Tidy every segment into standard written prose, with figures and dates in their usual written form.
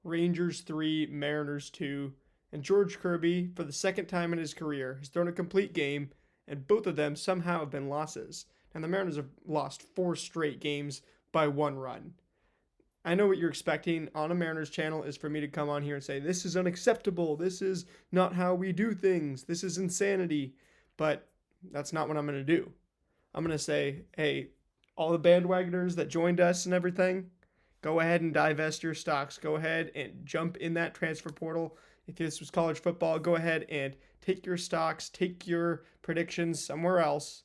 Rangers 3, Mariners 2, and George Kirby, for the second time in his career, has thrown a complete game, and both of them somehow have been losses. And the Mariners have lost 4 straight games by 1 run. I know what you're expecting on a Mariners channel is for me to come on here and say, this is unacceptable. This is not how we do things. This is insanity. But that's not what I'm going to do. I'm going to say, hey, all the bandwagoners that joined us and everything, go ahead and divest your stocks. Go ahead and jump in that transfer portal. If this was college football, go ahead and take your stocks, take your predictions somewhere else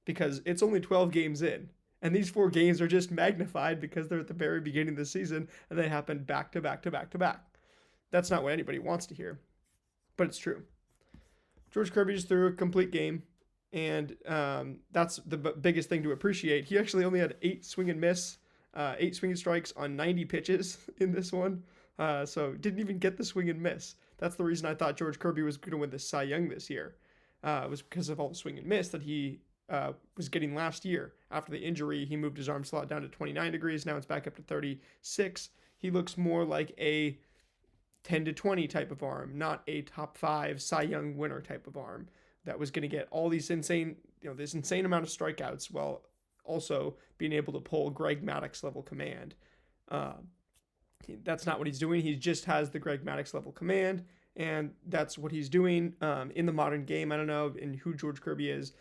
because it's only 12 games in. And these 4 games are just magnified because they're at the very beginning of the season and they happen back to back to back to back. That's not what anybody wants to hear, but it's true. George Kirby just threw a complete game, and that's the biggest thing to appreciate. He actually only had 8 swing and miss, 8 swing and strikes on 90 pitches in this one, so didn't even get the swing and miss. That's the reason I thought George Kirby was going to win the Cy Young this year. It was because of all the swing and miss that he was getting last year. After the injury, he moved his arm slot down to 29 degrees. Now it's back up to 36. He looks more like a 10 to 20 type of arm, not a top 5 Cy Young winner type of arm that was going to get all these insane, this insane amount of strikeouts while also being able to pull Greg Maddux level command. That's not what he's doing. He just has the Greg Maddux level command, and that's what he's doing in the modern game. I don't know in who George Kirby is.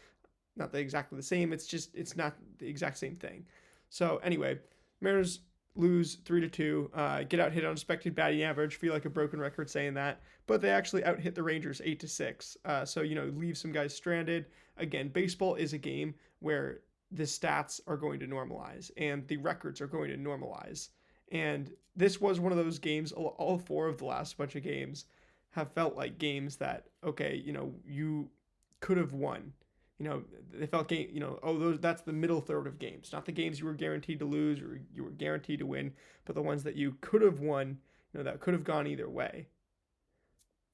Not exactly the same. It's not the exact same thing. So anyway, Mariners lose 3-2. Get out hit on expected batting average. Feel like a broken record saying that, but they actually out hit the Rangers 8-6. So leave some guys stranded. Again, baseball is a game where the stats are going to normalize and the records are going to normalize. And this was one of those games. All 4 of the last bunch of games have felt like games that you could have won. They felt that's the middle third of games, not the games you were guaranteed to lose or you were guaranteed to win, but the ones that you could have won, that could have gone either way.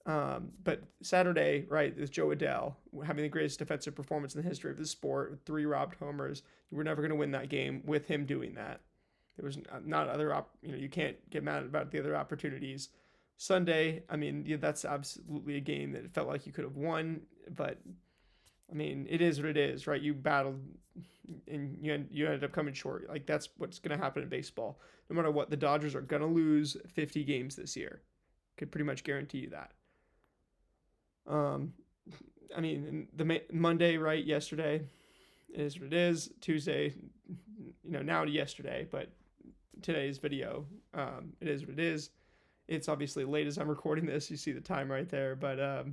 But Saturday, right, is Joe Adele having the greatest defensive performance in the history of the sport with 3 robbed homers. You were never going to win that game with him doing that. There was not other, you can't get mad about the other opportunities. Sunday, that's absolutely a game that it felt like you could have won, but it is what it is, right? You battled and you ended up coming short. Like, that's what's going to happen in baseball. No matter what, the Dodgers are going to lose 50 games this year. Could pretty much guarantee you that. The Monday, right, yesterday, it is what it is. Tuesday, now to yesterday, but today's video, it is what it is. It's obviously late as I'm recording this. You see the time right there, but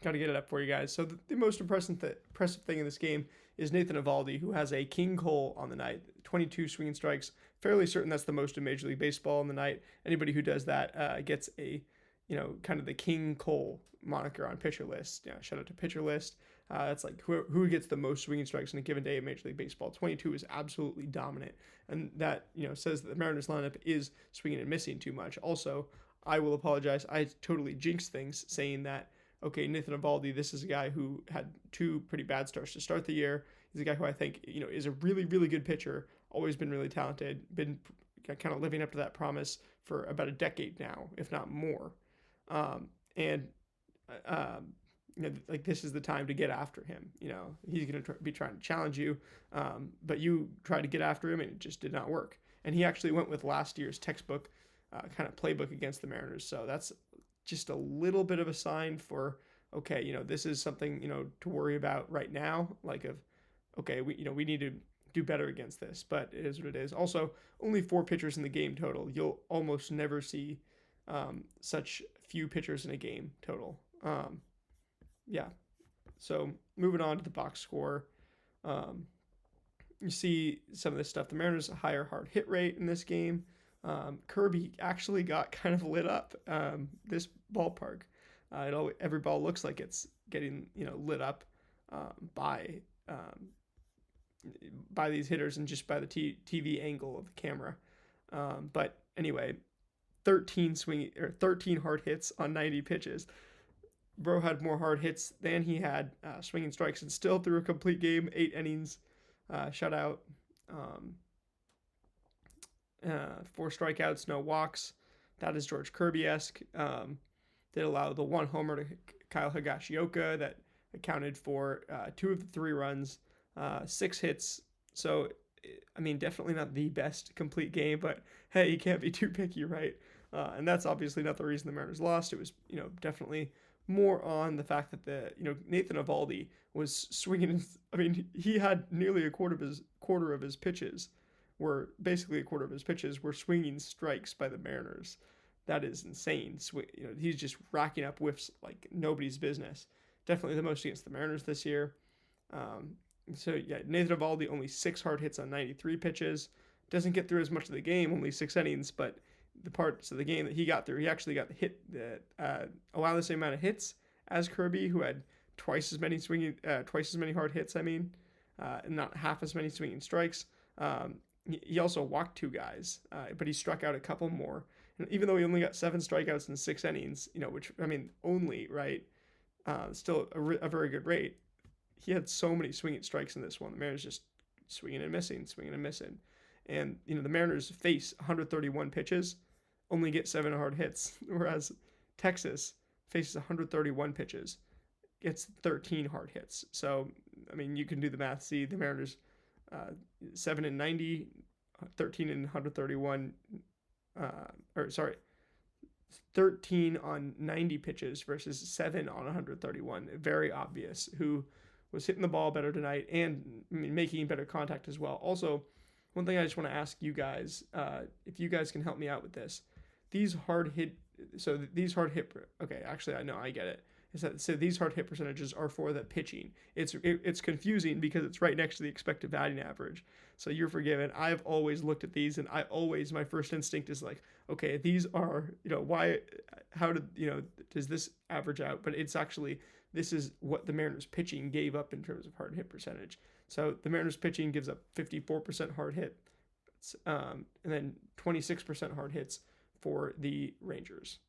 got to get it up for you guys. So the most impressive thing in this game is Nathan Eovaldi, who has a King Cole on the night, 22 swinging strikes. Fairly certain that's the most in Major League Baseball on the night. Anybody who does that gets a, kind of the King Cole moniker on Pitcher List. Shout out to Pitcher List. That's like who gets the most swinging strikes in a given day in Major League Baseball. 22 is absolutely dominant, and that says that the Mariners lineup is swinging and missing too much. Also, I will apologize. I totally jinxed things saying that. Okay, Nathan Eovaldi, this is a guy who had 2 pretty bad starts to start the year. He's a guy who I think, is a really, really good pitcher, always been really talented, been kind of living up to that promise for about a decade now, if not more. This is the time to get after him. He's going to be trying to challenge you, but you tried to get after him and it just did not work. And he actually went with last year's textbook kind of playbook against the Mariners. So that's just a little bit of a sign for, okay, this is something, to worry about right now. We need to do better against this, but it is what it is. Also, only 4 pitchers in the game total. You'll almost never see such few pitchers in a game total. So moving on to the box score, you see some of this stuff. The Mariners a higher hard hit rate in this game. Kirby actually got kind of lit up this ballpark. Every ball looks like it's getting lit up by these hitters and just by the TV angle of the camera. But anyway, 13 hard hits on 90 pitches. Bro had more hard hits than he had swinging strikes and still threw a complete game, 8 innings, shutout. 4 strikeouts, no walks. That is George Kirby-esque. Did allow the one homer to Kyle Higashioka that accounted for 2 of the 3 runs, 6 hits. So, I mean, definitely not the best complete game, but hey, you can't be too picky, right? And that's obviously not the reason the Mariners lost. It was, definitely more on the fact that Nathan Eovaldi was swinging. I mean, he had nearly a quarter of his pitches were basically a quarter of his pitches were swinging strikes by the Mariners. That is insane. He's just racking up whiffs like nobody's business. Definitely the most against the Mariners this year. Um, so yeah, Nathan Eovaldi only 6 hard hits on 93 pitches. Doesn't get through as much of the game, only 6 innings, but the parts of the game that he got through, he actually got hit that allow the same amount of hits as Kirby, who had twice as many hard hits. And not half as many swinging strikes. He also walked 2 guys, but he struck out a couple more. And even though he only got 7 strikeouts in 6 innings, which only right, still a very good rate. He had so many swinging strikes in this one. The Mariners just swinging and missing, swinging and missing. And, the Mariners face 131 pitches, only get 7 hard hits, whereas Texas faces 131 pitches, gets 13 hard hits. So, you can do the math. See, the Mariners 7 and 90, 13 and 131, 13 on 90 pitches versus 7 on 131. Very obvious who was hitting the ball better tonight and making better contact as well. Also, one thing I just want to ask you guys, if you guys can help me out with this, these hard hit, okay, actually I know, I get it. So these hard hit percentages are for the pitching. It's confusing because it's right next to the expected batting average. So you're forgiven. I've always looked at these, and my first instinct is like, okay, these are, does this average out? But it's actually, this is what the Mariners pitching gave up in terms of hard hit percentage. So the Mariners pitching gives up 54% hard hit, and then 26% hard hits for the Rangers.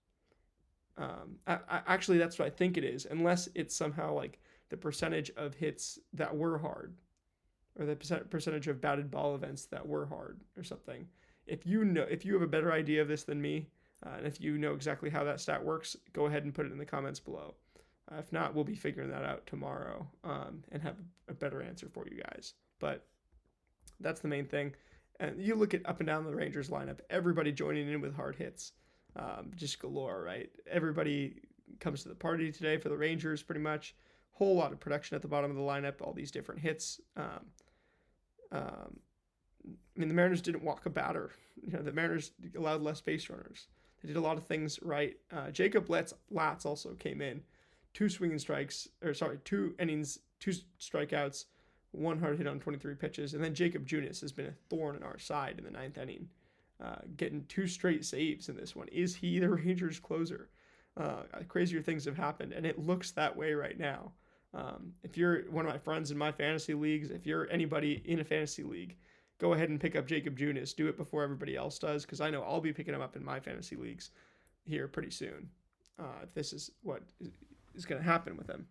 Actually, that's what I think it is, unless it's somehow like the percentage of hits that were hard, or the percentage of batted ball events that were hard, or something. If you have a better idea of this than me, and if you know exactly how that stat works, go ahead and put it in the comments below. If not, we'll be figuring that out tomorrow, and have a better answer for you guys. But that's the main thing. And you look at up and down the Rangers lineup, everybody joining in with hard hits. Just galore, right? Everybody comes to the party today for the Rangers, pretty much. Whole lot of production at the bottom of the lineup, all these different hits. The Mariners didn't walk a batter. The Mariners allowed less base runners. They did a lot of things right. Jacob Latz also came in. 2 innings, 2 strikeouts, 1 hard hit on 23 pitches. And then Jacob Junis has been a thorn in our side in the 9th inning. Getting 2 straight saves in this one. Is he the Rangers closer? Crazier things have happened, and it looks that way right now. If you're one of my friends in my fantasy leagues, if you're anybody in a fantasy league, go ahead and pick up Jacob Junis. Do it before everybody else does, because I know I'll be picking him up in my fantasy leagues here pretty soon. If this is what is going to happen with him.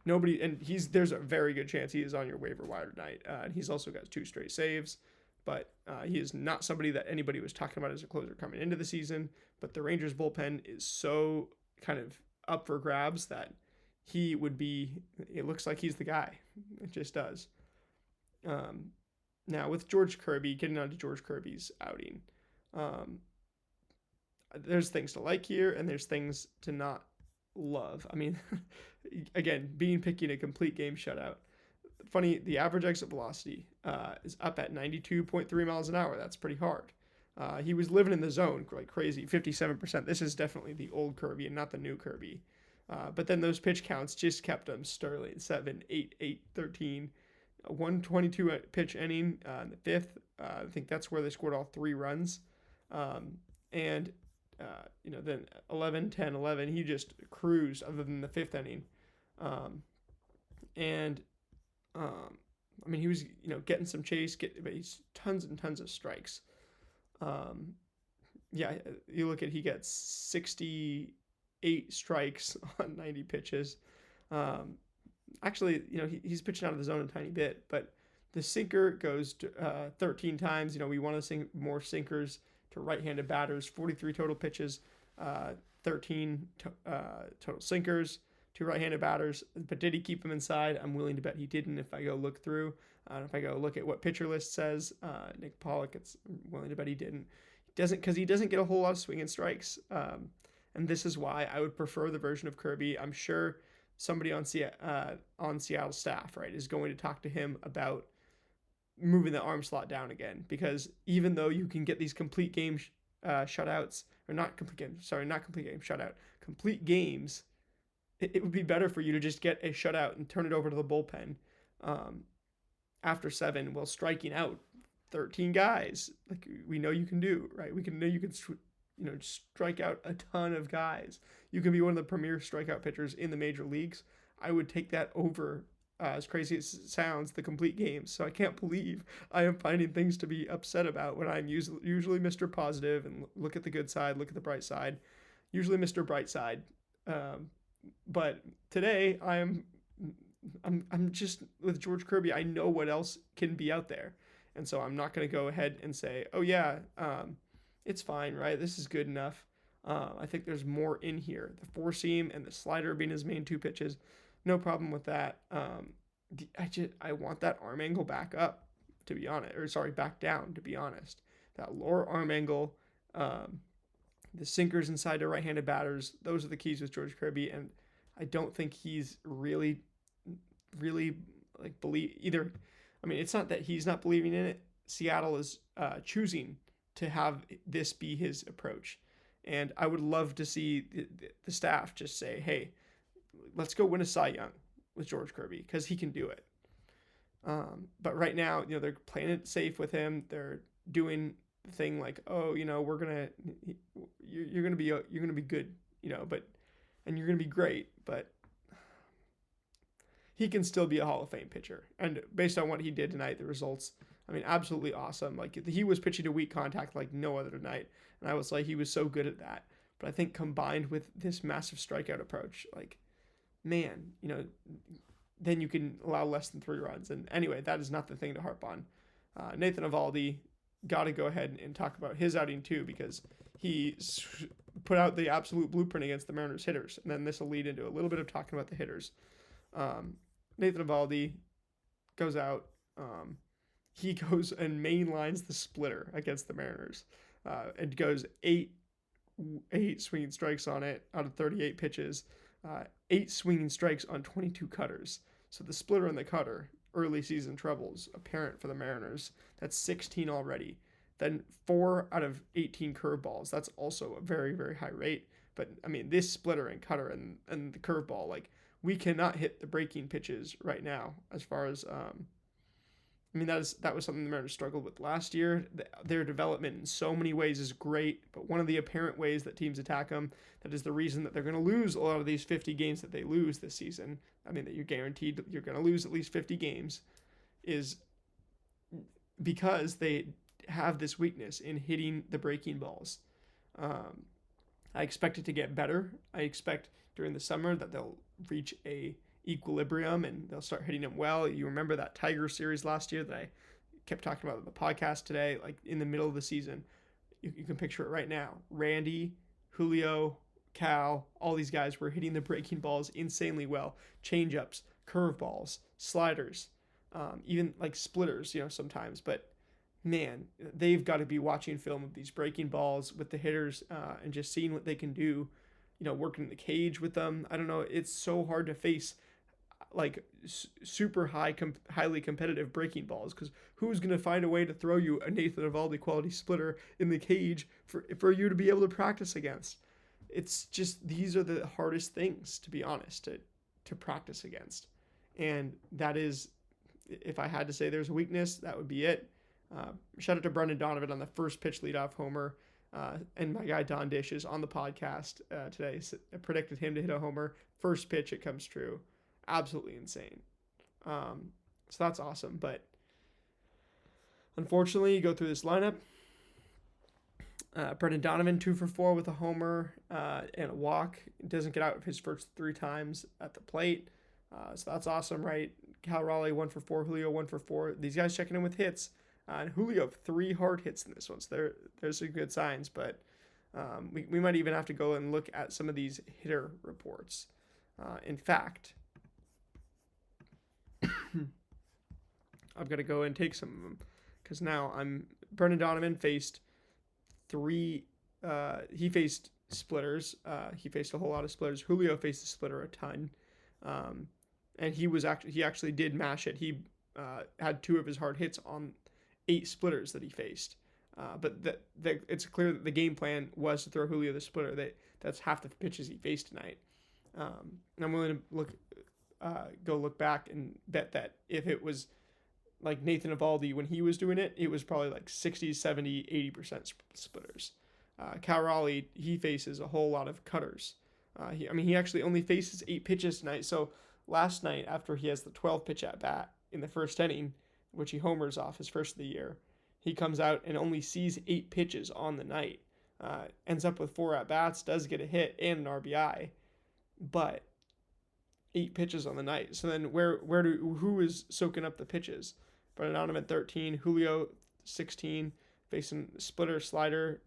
There's a very good chance he is on your waiver wire tonight. And he's also got 2 straight saves. But he is not somebody that anybody was talking about as a closer coming into the season. But the Rangers bullpen is so kind of up for grabs that he would be, it looks like he's the guy. It just does. Now with George Kirby, getting on to George Kirby's outing, there's things to like here and there's things to not love. Again, being picky in a complete game shutout. Funny, the average exit velocity is up at 92.3 miles an hour. That's pretty hard. He was living in the zone like crazy, 57%. This is definitely the old Kirby and not the new Kirby. But then those pitch counts just kept him sterling. 7, 8, 8, 13, 122 pitch inning in the 5th. I think that's where they scored all 3 runs. Then 11, 10, 11, he just cruised other than the 5th inning. He was, getting some chase, but he's tons and tons of strikes. You look at, he gets 68 strikes on 90 pitches. He's pitching out of the zone a tiny bit, but the sinker goes to, 13 times. We want to sink more sinkers to right-handed batters, 43 total pitches, 13 total sinkers to right-handed batters. But did he keep him inside? I'm willing to bet he didn't. If I go look through, if I go look at what pitcher list says, Nick Pollock, I'm willing to bet he didn't. He doesn't get a whole lot of swing and strikes. And this is why I would prefer the version of Kirby. I'm sure somebody on Seattle staff, right, is going to talk to him about moving the arm slot down again, because even though you can get these complete game shutouts, or not complete game shutout, complete games, it would be better for you to just get a shutout and turn it over to the bullpen after 7 while striking out 13 guys, like we know you can do, right? We know you can strike out a ton of guys. You can be one of the premier strikeout pitchers in the major leagues. I would take that over, as crazy as it sounds, the complete games. So I can't believe I am finding things to be upset about when I'm usually Mr. Positive and look at the good side, look at the bright side. Usually Mr. Bright Side. But today I'm just with George Kirby. I know what else can be out there. And so I'm not going to go ahead and say, oh yeah, it's fine, right? This is good enough. I think there's more in here. The four seam and the slider being his main 2 pitches, no problem with that. I want that arm angle back up, to be honest, back down, to be honest. That lower arm angle, the sinkers inside to right-handed batters, those are the keys with George Kirby, and I don't think he's really like believe either. I mean, it's not that he's not believing in it. Seattle is choosing to have this be his approach. And I would love to see the staff just say, hey, let's go win a Cy Young with George Kirby, because he can do it. But right now, they're playing it safe with him. They're doing the thing like, oh, you're gonna be good, and you're gonna be great, but he can still be a Hall of Fame pitcher. And based on what he did tonight, the results, I mean, absolutely awesome. Like, he was pitching to weak contact like no other tonight. And I was like, he was so good at that. But I think combined with this massive strikeout approach, like, man, then you can allow less than 3 runs. And anyway, that is not the thing to harp on. Nathan Eovaldi, got to go ahead and talk about his outing too, because he put out the absolute blueprint against the Mariners hitters. And then this will lead into a little bit of talking about the hitters. Nathan Eovaldi goes out. He goes and mainlines the splitter against the Mariners, and goes 8 swinging strikes on it out of 38 pitches, 8 swinging strikes on 22 cutters. So the splitter and the cutter, early season troubles apparent for the Mariners. That's 16 already. Then 4 out of 18 curveballs. That's also a very, very high rate. But I mean, this splitter and cutter and the curveball, like, we cannot hit the breaking pitches right now. As far as, that was something the Mariners struggled with last year. Their development in so many ways is great, but one of the apparent ways that teams attack them, that is the reason that they're going to lose a lot of these 50 games that they lose this season. I mean, that you're guaranteed you're going to lose at least 50 games, is because they have this weakness in hitting the breaking balls. I expect it to get better. I expect during the summer that they'll reach a equilibrium and they'll start hitting them well. You remember that Tiger series last year that I kept talking about on the podcast today, like in the middle of the season. You can picture it right now. Randy, Julio, Cal, all these guys were hitting the breaking balls insanely well. Changeups, curveballs, sliders, even like splitters, sometimes. But man, they've got to be watching film of these breaking balls with the hitters, and just seeing what they can do, working in the cage with them. I don't know. It's so hard to face like super highly competitive breaking balls, because who's going to find a way to throw you a Nathan Eovaldi quality splitter in the cage for you to be able to practice against? It's just, these are the hardest things, to be honest, to practice against. And that is, if I had to say there's a weakness, that would be it. Shout out to Brendan Donovan on the first pitch leadoff homer. And my guy Don Dish is on the podcast today. So I predicted him to hit a homer. First pitch, it comes true. Absolutely insane. So that's awesome. But unfortunately, you go through this lineup. Brendan Donovan 2 for 4 with a homer and a walk. Doesn't get out of his first 3 times at the plate. So that's awesome, right? Cal Raleigh 1 for 4. Julio 1 for 4. These guys checking in with hits. And Julio 3 hard hits in this one, so there's some good signs. But we might even have to go and look at some of these hitter reports. In fact, I've got to go and take some of them because now Brendan Donovan faced three. He faced splitters. He faced a whole lot of splitters. Julio faced a splitter a ton, and he actually did mash it. He had 2 of his hard hits on 8 splitters that he faced. But it's clear that the game plan was to throw Julio the splitter. That's half the pitches he faced tonight. And I'm willing to go look back and bet that if it was like Nathan Eovaldi when he was doing it, it was probably like 60, 70, 80% splitters. Cal Raleigh, he faces a whole lot of cutters. He actually only faces 8 pitches tonight. So last night, after he has the 12 pitch at bat in the first inning, which he homers off his first of the year, he comes out and only sees 8 pitches on the night. Ends up with 4 at bats, does get a hit and an RBI, but 8 pitches on the night. So then who is soaking up the pitches? Brendan Donovan 13, Julio 16, facing splitter, slider,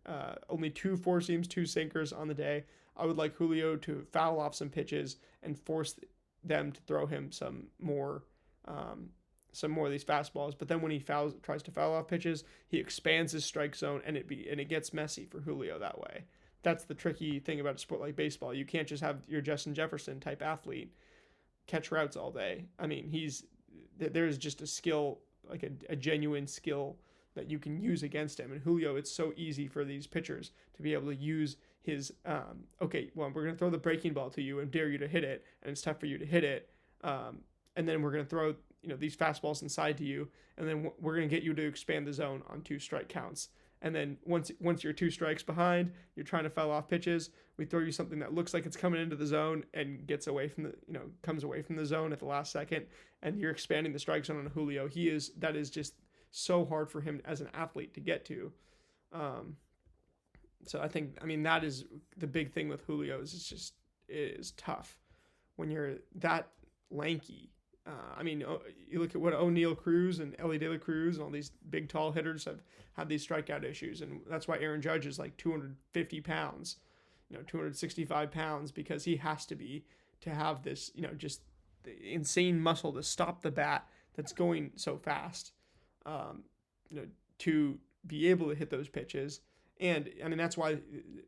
only 2 four seams, 2 sinkers on the day. I would like Julio to foul off some pitches and force them to throw him some more of these fastballs. But then when he tries to foul off pitches, he expands his strike zone and it gets messy for Julio that way. That's the tricky thing about a sport like baseball. You can't just have your Justin Jefferson type athlete catch routes all day. There's just a skill, like a genuine skill that you can use against him. And Julio, it's so easy for these pitchers to be able to use his, we're going to throw the breaking ball to you and dare you to hit it, and it's tough for you to hit it. And then we're going to throw, these fastballs inside to you, and then we're going to get you to expand the zone on 2 strike counts. And then once you're 2 strikes behind, you're trying to foul off pitches, we throw you something that looks like it's coming into the zone and gets away from comes away from the zone at the last second, and you're expanding the strike zone on Julio. That is just so hard for him as an athlete to get to. So that is the big thing with Julio it is tough when you're that lanky. You look at what O'Neal Cruz and Ellie De La Cruz and all these big, tall hitters have had these strikeout issues. And that's why Aaron Judge is like 250 pounds, 265 pounds, because he has to have this, just the insane muscle to stop the bat that's going so fast, to be able to hit those pitches. And that's why,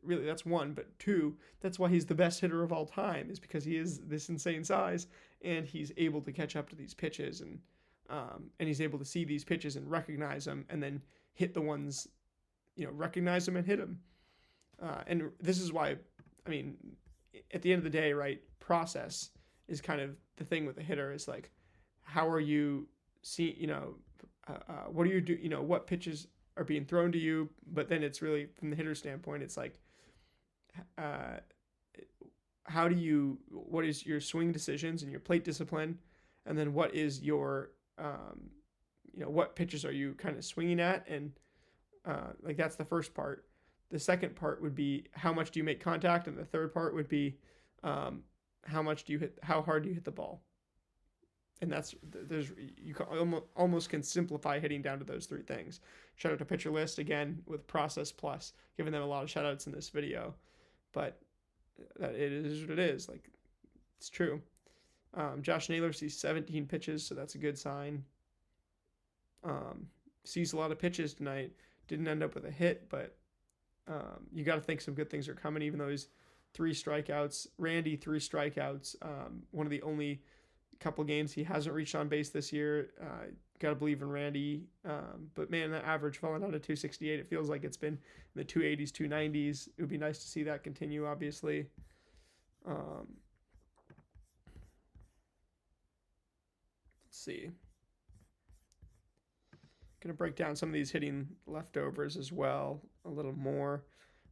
really, that's one, but 2, that's why he's the best hitter of all time, is because he is this insane size and he's able to catch up to these pitches, and he's able to see these pitches and recognize them and then hit the ones, recognize them and hit them. And this is why, at the end of the day, right, process is kind of the thing with a hitter, is like, how are you what do you do, what pitches are being thrown to you, but then it's really from the hitter standpoint, it's like, what is your swing decisions and your plate discipline, and then what is your, what pitches are you kind of swinging at, and that's the first part. The second part would be how much do you make contact, and the third part would be how hard do you hit the ball. And you almost can simplify hitting down to those 3 things. Shout out to Pitcher List again with Process Plus, giving them a lot of shout outs in this video. But it is what it is. Like, it's true. Josh Naylor sees 17 pitches, so that's a good sign. Sees a lot of pitches tonight. Didn't end up with a hit, but you got to think some good things are coming, even though he's 3 strikeouts. Randy, 3 strikeouts. One of the only couple games he hasn't reached on base this year. Gotta believe in Randy. But man, that average falling down to 268, it feels like it's been in the 280s, 290s. It would be nice to see that continue, obviously. Let's see. Gonna break down some of these hitting leftovers as well a little more.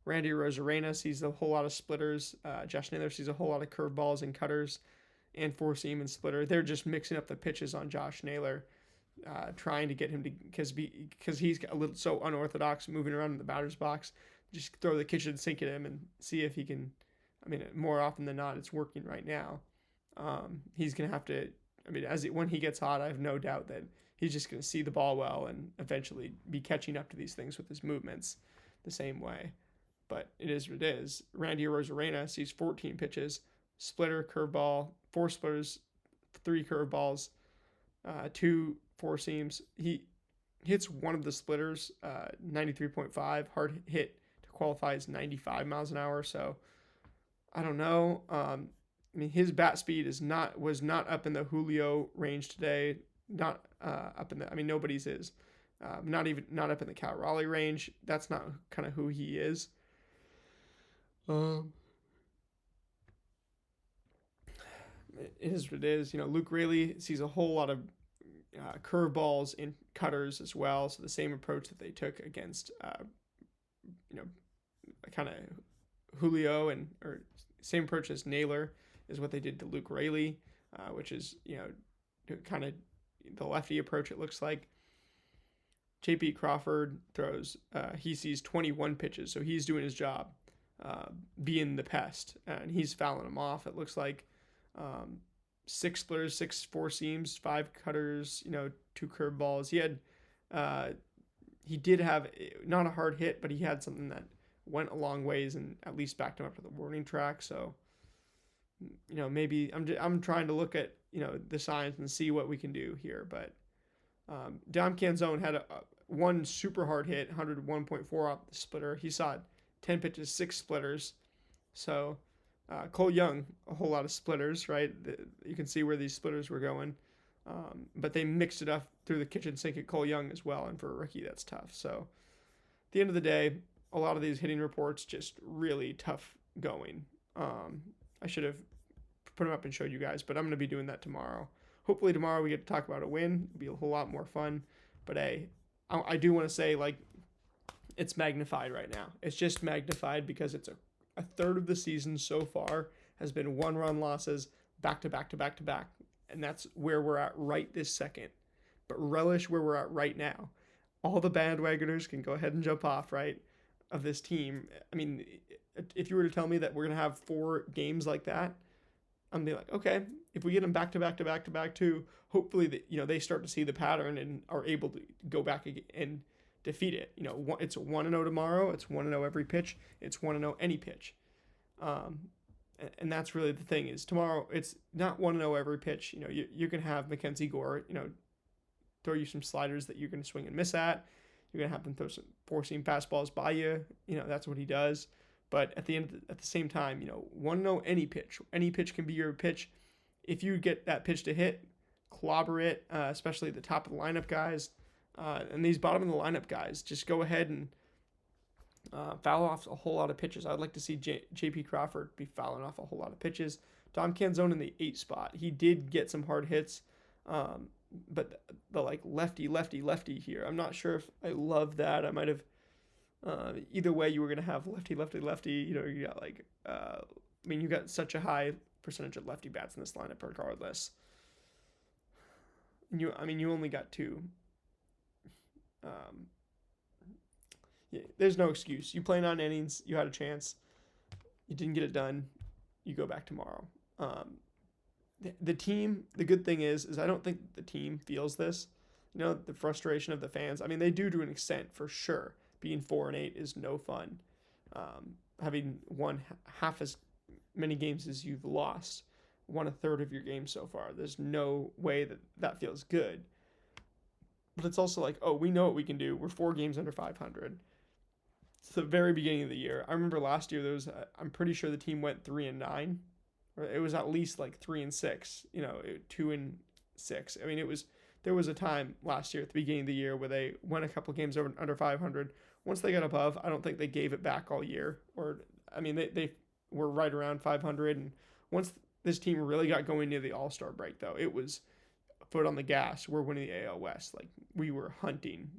Randy Rosarena sees a whole lot of splitters. Josh Naylor sees a whole lot of curveballs and cutters and 4-seam and splitter. They're just mixing up the pitches on Josh Naylor, trying to get him to, because he's a little so unorthodox moving around in the batter's box. Just throw the kitchen sink at him and see if he can. More often than not, it's working right now. He's gonna have to. When he gets hot, I have no doubt that he's just going to see the ball well and eventually be catching up to these things with his movements the same way. But it is what it is. Randy Arozarena sees 14 pitches, splitter, curveball, 4 splitters, 3 curveballs, 2 four seams. He hits one of the splitters, 93.5. Hard hit to qualify as 95 miles an hour. So I don't know. I mean, his bat speed was not up in the Julio range today. Not up in the. I mean, nobody's is. Not up in the Cal Raleigh range. That's not kind of who he is. It is what it is. Luke Raley sees a whole lot of curveballs and cutters as well. So the same approach that they took against, kind of Julio or same approach as Naylor is what they did to Luke Raley, which is, kind of the lefty approach, it looks like. J.P. Crawford throws, he sees 21 pitches, so he's doing his job, being the pest, and he's fouling them off. It looks like 6 splitters, 6 four seams, 5 cutters, 2 curveballs. He did have not a hard hit, but he had something that went a long ways and at least backed him up to the warning track. So, maybe I'm trying to look at, the signs and see what we can do here. But Dom Canzone had one super hard hit, 101.4 off the splitter. He saw 10 pitches, 6 splitters. So Cole Young, a whole lot of splitters, right? You can see where these splitters were going. But they mixed it up through the kitchen sink at Cole Young as well. And for a rookie, that's tough. So at the end of the day, a lot of these hitting reports just really tough going. I should have put them up and showed you guys, but I'm going to be doing that tomorrow. Hopefully tomorrow we get to talk about a win. It'll be a whole lot more fun. But hey, I do want to say, it's magnified right now. It's just magnified because it's a third of the season so far has been 1-run losses back to back to back to back. And that's where we're at right this second. But relish where we're at right now. All the bandwagoners can go ahead and jump off, right, of this team. I mean, if you were to tell me that we're going to have 4 games like that, I'm be like, okay, if we get them back to back to back to back too, hopefully they start to see the pattern and are able to go back and defeat it. It's 1-0 tomorrow. It's 1-0 every pitch. It's 1-0 any pitch. And that's really the thing is tomorrow it's not 1-0 every pitch. You can have Mackenzie Gore, throw you some sliders that you're going to swing and miss at. You're going to have them throw some 4-seam fastballs by you. That's what he does. But at the same time, 1-0 any pitch. Any pitch can be your pitch. If you get that pitch to hit, clobber it, especially the top of the lineup guys. And these bottom of the lineup guys, just go ahead and foul off a whole lot of pitches. I'd like to see J.P. Crawford be fouling off a whole lot of pitches. Dom Canzone in the 8 spot. He did get some hard hits, but the lefty here. I'm not sure if I love that. I might have. Either way, you were gonna have lefty. You got you got such a high percentage of lefty bats in this lineup, regardless. You only got 2. There's no excuse. You play 9 innings. You had a chance. You didn't get it done. You go back tomorrow. The team. The good thing is I don't think the team feels this. The frustration of the fans. I mean, they do to an extent for sure. Being 4-8 is no fun. Having won half as many games as you've lost, won a third of your games so far. There's no way that feels good. But it's also like, oh, we know what we can do. We're 4 games under 500. It's the very beginning of the year. I remember last year I'm pretty sure the team went 3-9, or it was at least 3-6. 2-6. I mean, there was a time last year at the beginning of the year where they won a couple games under 500. Once they got above, I don't think they gave it back all year. They were right around 500. And once this team really got going near the All-Star break, though, it was a foot on the gas. We're winning the AL West. We were hunting,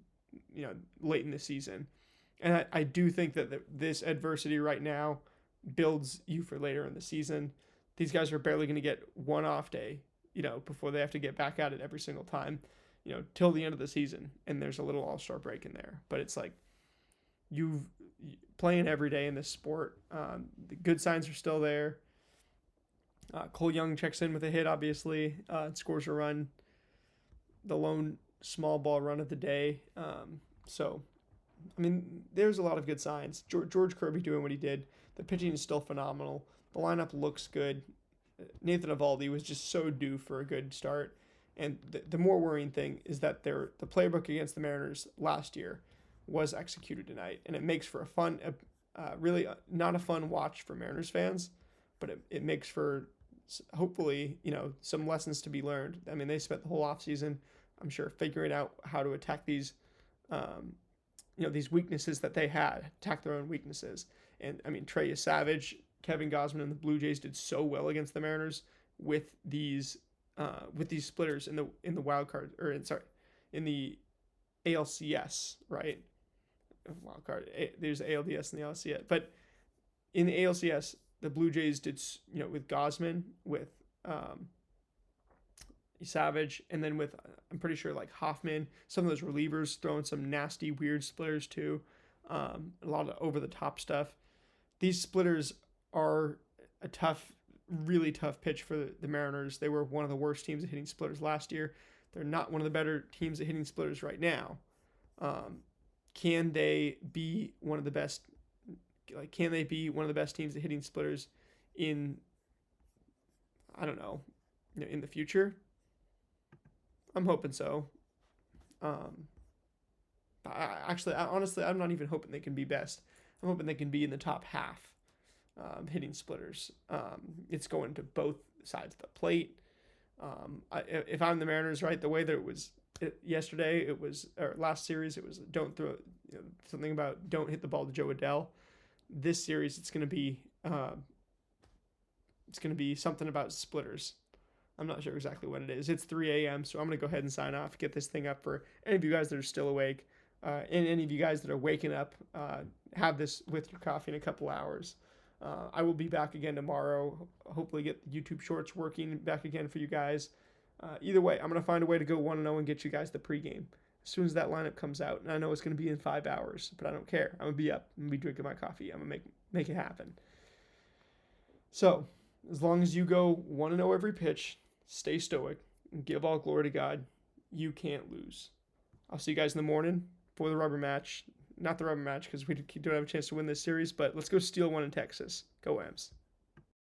late in the season. And I do think that this adversity right now builds you for later in the season. These guys are barely going to get one off day, before they have to get back at it every single time, till the end of the season. And there's a little All-Star break in there. But it's you've playing every day in this sport. The good signs are still there. Cole Young checks in with a hit, obviously, and scores a run. The lone small ball run of the day. So, I mean, there's a lot of good signs. George Kirby doing what he did. The pitching is still phenomenal. The lineup looks good. Nathan Eovaldi was just so due for a good start. And the more worrying thing is that the playbook against the Mariners last year was executed tonight, and it makes for a fun, really not a fun watch for Mariners fans, but it makes for hopefully some lessons to be learned. I mean, they spent the whole offseason, I'm sure, figuring out how to attack these, these weaknesses that they had, attack their own weaknesses. And I mean, Trey Savage, Kevin Gausman, and the Blue Jays did so well against the Mariners with these splitters in the wild card, in the ALCS, right? Wild card. There's ALDS and the ALCS, but in the ALCS, the Blue Jays did with Gausman, with Savage, and then with I'm pretty sure like Hoffman, some of those relievers throwing some nasty weird splitters too, a lot of over the top stuff. These splitters are a really tough pitch for the Mariners. They were one of the worst teams at hitting splitters last year. They're not one of the better teams at hitting splitters right now. Can they be one of the best? Can they be one of the best teams at hitting splitters in, I don't know, in the future? I'm hoping so. Honestly, I'm not even hoping they can be best. I'm hoping they can be in the top half, hitting splitters. It's going to both sides of the plate. If I'm the Mariners, right, the way that it was yesterday, or last series, it was don't throw, something about don't hit the ball to Joe Adell. This series, it's going to be something about splitters. I'm not sure exactly what it is. It's 3 a.m., so I'm going to go ahead and sign off, get this thing up for any of you guys that are still awake, and any of you guys that are waking up, have this with your coffee in a couple hours. I will be back again tomorrow, hopefully get the YouTube Shorts working back again for you guys. Either way, I'm going to find a way to go 1-0 and get you guys the pregame as soon as that lineup comes out. And I know it's going to be in 5 hours, but I don't care. I'm going to be up. I'm going to be drinking my coffee. I'm going to make it happen. So, as long as you go 1-0 every pitch, stay stoic, and give all glory to God, you can't lose. I'll see you guys in the morning for the rubber match. Not the rubber match because we don't have a chance to win this series, but let's go steal one in Texas. Go Ams.